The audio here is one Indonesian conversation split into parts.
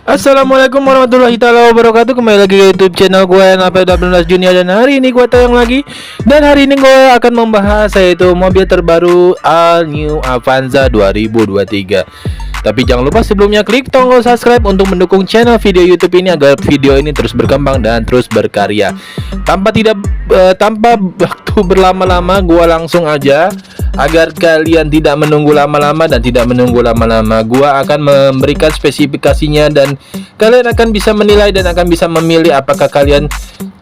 Assalamualaikum warahmatullahi taala wabarakatuh. Kembali lagi ke YouTube channel gue NAP18 Junior, dan hari ini gue tayang lagi. Dan hari ini gue akan membahas yaitu mobil terbaru All New Avanza 2023. Tapi jangan lupa sebelumnya klik tombol subscribe untuk mendukung channel video YouTube ini agar video ini terus berkembang dan terus berkarya. Tanpa waktu berlama-lama, gue langsung aja agar kalian tidak menunggu lama-lama gua akan memberikan spesifikasinya dan kalian akan bisa menilai dan akan bisa memilih apakah kalian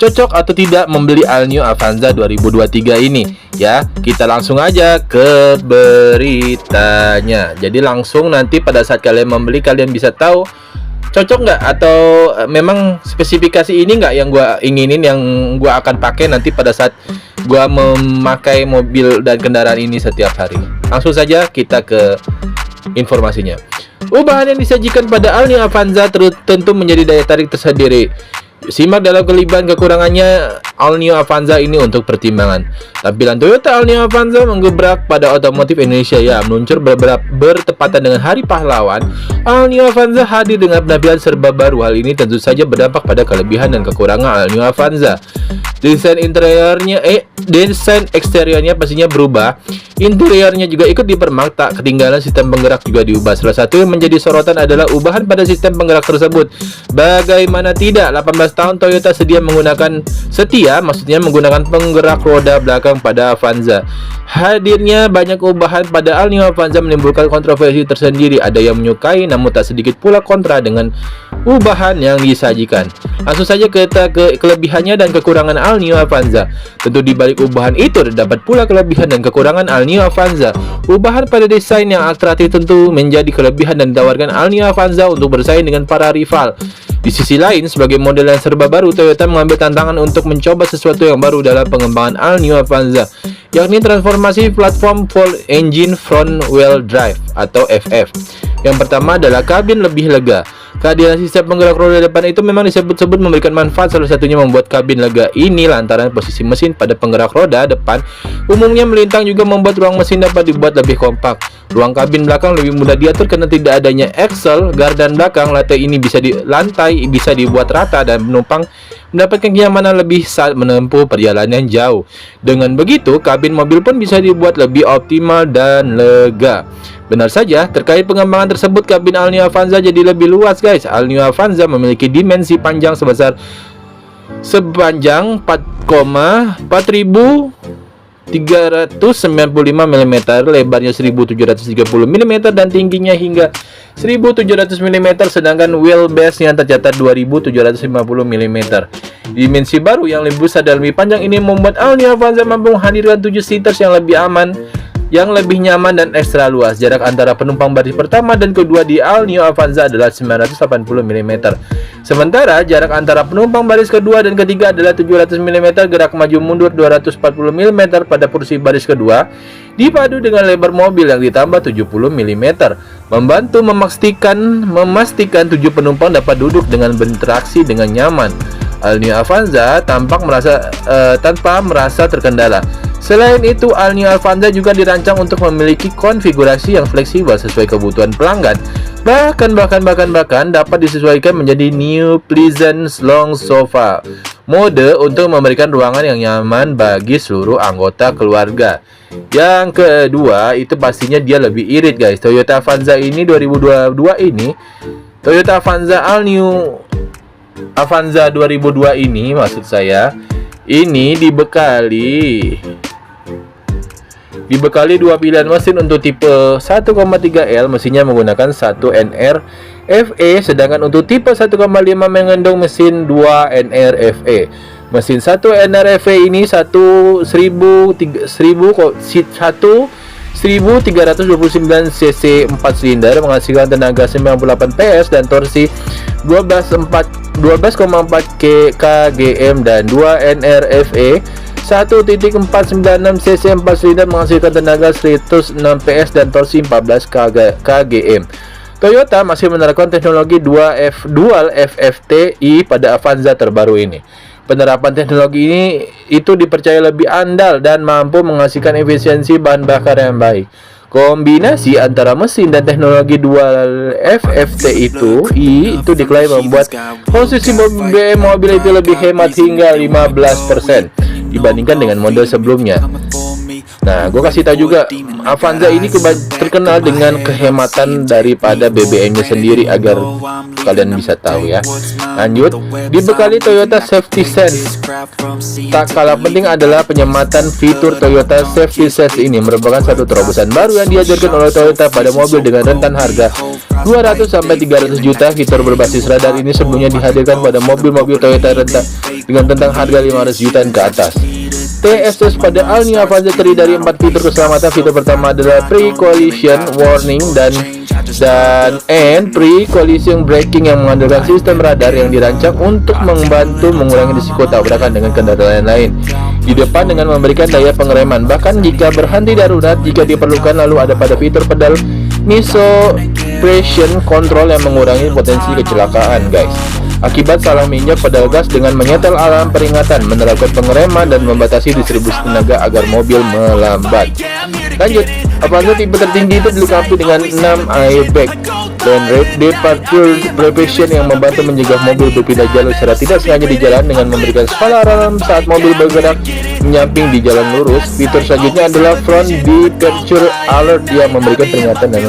cocok atau tidak membeli All New Avanza 2023 ini. Ya, kita langsung aja ke beritanya. Jadi langsung nanti pada saat kalian membeli, kalian bisa tahu cocok nggak atau memang spesifikasi ini nggak yang gua inginin, yang gua akan pakai nanti pada saat gua memakai mobil dan kendaraan ini setiap hari. Langsung saja kita ke informasinya. Ubahan yang disajikan pada All New Avanza tentu menjadi daya tarik tersendiri. Simak dalam kelebihan kekurangannya All New Avanza ini untuk pertimbangan. Tampilan Toyota All New Avanza menggebrak pada otomotif Indonesia yang meluncur bertepatan dengan Hari Pahlawan. All New Avanza hadir dengan penampilan serba baru. Hal ini tentu saja berdampak pada kelebihan dan kekurangan All New Avanza. Desain eksteriornya pastinya berubah. Interiornya juga ikut dipermak, tak ketinggalan sistem penggerak juga diubah. Salah satu yang menjadi sorotan adalah ubahan pada sistem penggerak tersebut. Bagaimana tidak, 18 tahun Toyota maksudnya menggunakan penggerak roda belakang pada Avanza. Hadirnya banyak ubahan pada All New Avanza menimbulkan kontroversi tersendiri. Ada yang menyukai, namun tak sedikit pula kontra dengan ubahan yang disajikan. Langsung saja kita ke kelebihannya dan kekurangan All New Avanza. Tentu di balik ubahan itu terdapat pula kelebihan dan kekurangan All New Avanza. Ubahan pada desain yang atraktif tentu menjadi kelebihan dan ditawarkan All New Avanza untuk bersaing dengan para rival. Di sisi lain, sebagai model yang serba baru, Toyota mengambil tantangan untuk mencoba sesuatu yang baru dalam pengembangan All New Avanza, yakni transformasi platform Full Engine Front Wheel Drive atau FF. Yang pertama adalah kabin lebih lega. Kehadiran sistem penggerak roda depan itu memang disebut-sebut memberikan manfaat, salah satunya membuat kabin lega ini lantaran posisi mesin pada penggerak roda depan umumnya melintang, juga membuat ruang mesin dapat dibuat lebih kompak. Ruang kabin belakang lebih mudah diatur karena tidak adanya axle. Gardan belakang lantai bisa dibuat rata dan penumpang mendapatkan kenyamanan lebih saat menempuh perjalanan jauh. Dengan begitu, kabin mobil pun bisa dibuat lebih optimal dan lega. Benar saja, terkait pengembangan tersebut, kabin All New Avanza jadi lebih luas, guys. All New Avanza memiliki dimensi panjang sepanjang 4,4395 mm, lebarnya 1730 mm dan tingginya hingga 1700 mm, sedangkan wheelbase-nya tercatat 2750 mm. Dimensi baru yang lebih besar dan lebih panjang ini membuat All New Avanza mampu menghadirkan 7 seaters yang lebih aman, yang lebih nyaman dan ekstra luas. Jarak antara penumpang baris pertama dan kedua di All New Avanza adalah 980 mm. Sementara jarak antara penumpang baris kedua dan ketiga adalah 700 mm. Gerak maju mundur 240 mm pada kursi baris kedua dipadu dengan lebar mobil yang ditambah 70 mm, membantu memastikan 7 penumpang dapat duduk dengan berinteraksi dengan nyaman. All New Avanza tanpa merasa terkendala. Selain itu, All New Avanza juga dirancang untuk memiliki konfigurasi yang fleksibel sesuai kebutuhan pelanggan. Bahkan dapat disesuaikan menjadi New Pleasant Long Sofa mode untuk memberikan ruangan yang nyaman bagi seluruh anggota keluarga. Yang kedua, itu pastinya dia lebih irit, guys. Toyota Avanza ini 2022 ini, Toyota Avanza All New Avanza 2002 ini, maksud saya, ini dibekali dua pilihan mesin untuk tipe 1,3L. Mesinnya menggunakan 1 NRFE, sedangkan untuk tipe 1,5 mengandung mesin 2 NRFE. Mesin 1 NRFE ini 1329 cc 4 silinder menghasilkan tenaga 98 PS dan torsi 12,4 kgm, dan 2 NRFE 1.496 cc 4 silinder menghasilkan tenaga 106 PS dan torsi 14 kgm. Toyota masih menerapkan teknologi Dual FFTI pada Avanza terbaru ini. Penerapan teknologi ini itu dipercaya lebih andal dan mampu menghasilkan efisiensi bahan bakar yang baik. Kombinasi antara mesin dan teknologi dual FFT itu diklaim membuat posisi mobil itu lebih hemat hingga 15% dibandingkan dengan model sebelumnya. Nah, gue kasih tahu juga, Avanza ini terkenal dengan kehematan daripada BBM-nya sendiri agar kalian bisa tahu ya. Lanjut, dibekali Toyota Safety Sense. Tak kalah penting adalah penyematan fitur Toyota Safety Sense ini merupakan satu terobosan baru yang diajarkan oleh Toyota pada mobil dengan rentan harga 200 sampai 300 juta. Fitur berbasis radar ini sebelumnya dihadirkan pada mobil-mobil Toyota rentan dengan rentang harga 500 jutaan ke atas. TSS pada All New Avanza terdiri dari 4 fitur keselamatan. Fitur pertama adalah pre-collision warning dan pre-collision braking yang mengandalkan sistem radar yang dirancang untuk membantu mengurangi risiko tabrakan dengan kendaraan lain di depan dengan memberikan daya pengereman bahkan jika berhenti darurat jika diperlukan. Lalu ada pada fitur pedal suppression control yang mengurangi potensi kecelakaan, guys, akibat salah menginjak pedal gas dengan menyetel alarm peringatan, menerapkan pengereman dan membatasi distribusi tenaga agar mobil melambat. Lanjut, Avanza tipe tertinggi itu dilengkapi dengan 6 airbag dan departure prevention yang membantu mencegah mobil berpindah jalur secara tidak sengaja di jalan dengan memberikan skala alarm saat mobil bergerak menyamping di jalan lurus. Fitur selanjutnya adalah front departure alert yang memberikan peringatan dan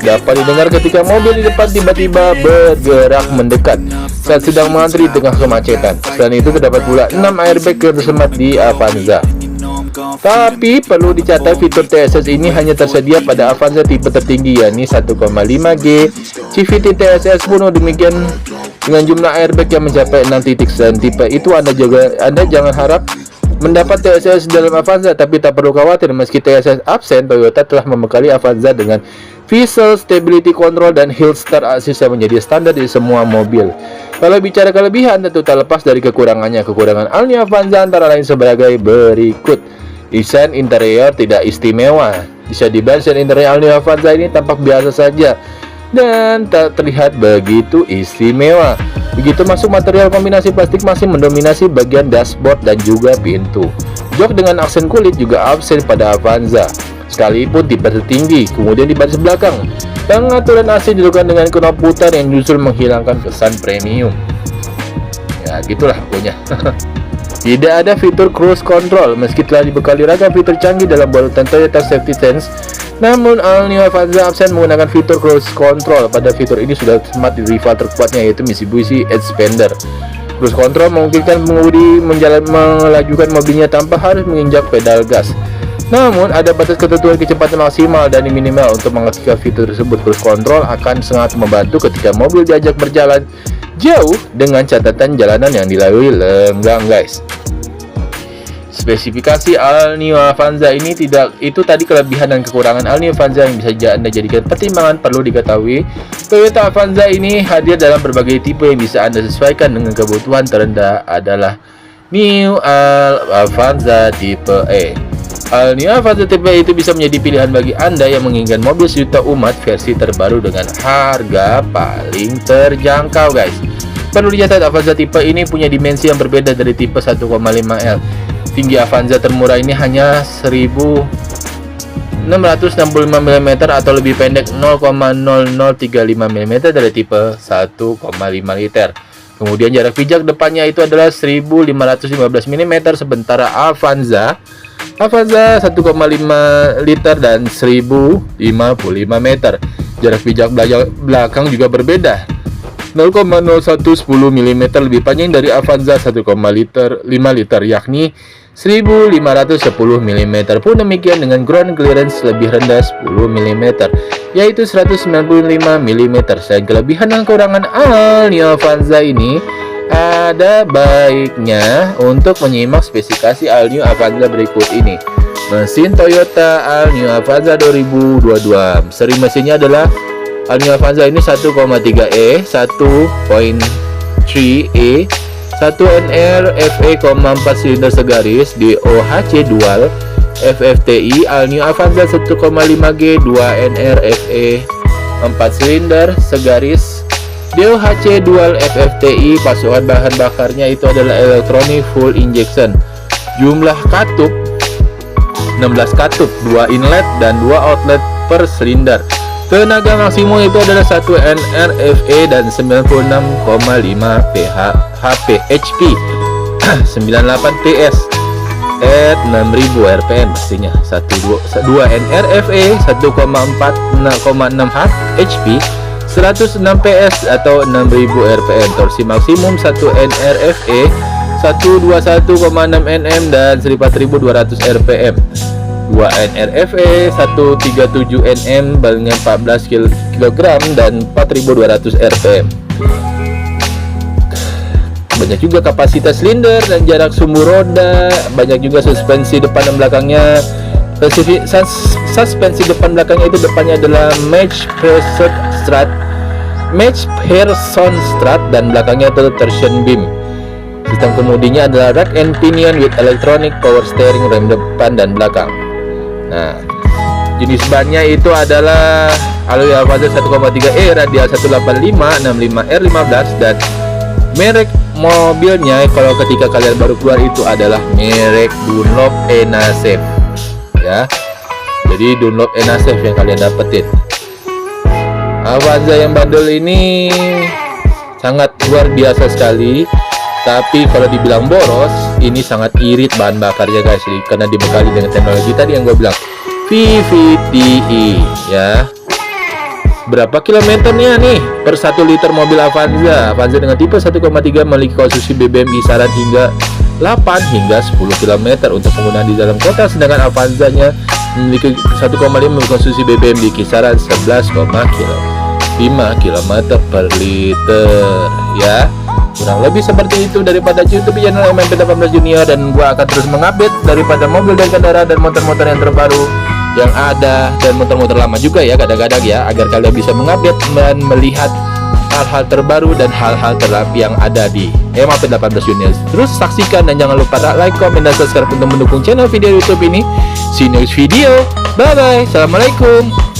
dapat didengar ketika mobil di depan tiba-tiba bergerak mendekat saat sedang mengantri di tengah kemacetan. Selain itu terdapat pula 6 airbag tersemat di Avanza. Tapi perlu dicatat fitur TSS ini hanya tersedia pada Avanza tipe tertinggi yakni 1,5G CVT TSS pun demikian dengan jumlah airbag yang mencapai 6 titik. Dan tipe itu Anda jangan harap mendapat TSS dalam Avanza, tapi tak perlu khawatir meski TSS absen, Toyota telah membekali Avanza dengan Visual Stability Control dan Hill Start Assist yang menjadi standar di semua mobil. Kalau bicara kelebihan, tentu tak lepas dari kekurangannya. Kekurangan All New Avanza antara lain sebagai berikut. Desain interior tidak istimewa. Bisa dibilang desain interior All New Avanza ini tampak biasa saja dan tak terlihat begitu istimewa. Begitu masuk, material kombinasi plastik masih mendominasi bagian dashboard dan juga pintu. Jok dengan aksen kulit juga absen pada Avanza, sekalipun tipe tertinggi. Kemudian di baris belakang, pengaturan AC dilakukan dengan knop putar yang justru menghilangkan kesan premium. Ya gitulah pokoknya. Tidak ada fitur cruise control meski telah dibekali ragam fitur canggih dalam balutan Toyota Safety Sense. Namun All New Avanza absen menggunakan fitur cruise control. Pada fitur ini sudah tersemat di rival terkuatnya yaitu Mitsubishi Xpander. Cruise control memungkinkan pengemudi melajukan mobilnya tanpa harus menginjak pedal gas. Namun ada batas ketentuan kecepatan maksimal dan minimal. Untuk mengaktifkan fitur tersebut, cruise control akan sangat membantu ketika mobil diajak berjalan jauh dengan catatan jalanan yang dilalui lenggang, guys. Spesifikasi All New Avanza ini itu tadi kelebihan dan kekurangan All New Avanza yang bisa Anda jadikan pertimbangan. Perlu diketahui, Toyota Avanza ini hadir dalam berbagai tipe yang bisa Anda sesuaikan dengan kebutuhan. Terendah adalah New Avanza tipe E. All New Avanza tipe E itu bisa menjadi pilihan bagi Anda yang menginginkan mobil sejuta umat versi terbaru dengan harga paling terjangkau, guys. Perlu dicatat, Avanza tipe ini punya dimensi yang berbeda dari tipe 1,5L. Tinggi Avanza termurah ini hanya 1665 mm atau lebih pendek 0,0035 mm dari tipe 1,5 liter. Kemudian jarak pijak depannya itu adalah 1515 mm, sementara Avanza 1,5 liter dan 1055 meter. Jarak pijak belakang juga berbeda, 0,0110 mm lebih panjang dari Avanza 1,5 liter yakni 1510 mm. Pun demikian dengan ground clearance lebih rendah 10 mm yaitu 195 mm. Selain kelebihan dan kekurangan All New Avanza ini, ada baiknya untuk menyimak spesifikasi All New Avanza berikut ini. Mesin Toyota All New Avanza 2022. Seri mesinnya adalah All New Avanza ini 1,3E, 1.3E, 1NR FE, 4 silinder segaris DOHC dual FFTI. All New Avanza 1,5G 2NR FE 4 silinder segaris DOHC dual FFTI. Pasokan bahan bakarnya itu adalah elektronik full injection. Jumlah katup 16 katup, 2 inlet dan 2 outlet per silinder. Tenaga maksimum itu adalah 1 NRFA dan 96,5 HP 98 PS at 6000 RPM pastinya. 2 NRFA 1,6 HP 106 PS atau 6000 RPM. Torsi maksimum 1 NRFA 121,6 Nm dan 4200 RPM. 2 NRFA 137 Nm balnya 14 kg dan 4200 RPM. Banyak juga kapasitas silinder dan jarak sumbu roda. Banyak juga suspensi depan dan belakangnya. Suspensi depan belakangnya itu depannya adalah match person strut dan belakangnya itu torsion beam. Sistem kemudinya adalah rack and pinion with electronic power steering, rem depan dan belakang. Nah, jenis bannya itu adalah alloy Avanza 1,3E radial 185/65R15 dan merek mobilnya kalau ketika kalian baru keluar itu adalah merek Dunlop Enasafe ya. Jadi Dunlop Enasafe yang kalian dapetin. Avanza yang bandel ini sangat luar biasa sekali. Tapi kalau dibilang boros, ini sangat irit bahan bakarnya guys, karena dibekali dengan teknologi tadi yang gue bilang VVTe ya. Berapa kilometernya nih per 1 liter mobil Avanza? Avanza dengan tipe 1,3 memiliki konsumsi BBM kisaran hingga 8 hingga 10 km untuk penggunaan di dalam kota, sedangkan Avanzanya memiliki 1,5 memiliki konsumsi BBM di kisaran 11,5 km per liter ya. Kurang lebih seperti itu daripada YouTube channel MMP18 Junior, dan gua akan terus mengupdate daripada mobil dan kendaraan dan motor-motor yang terbaru yang ada dan motor-motor lama juga ya kadang-kadang ya, agar kalian bisa mengupdate dan melihat hal-hal terbaru dan hal-hal terapi yang ada di MMP18 Junior. Terus saksikan dan jangan lupa like, komen, dan subscribe untuk mendukung channel video YouTube ini. See you next video. Bye bye. Assalamualaikum.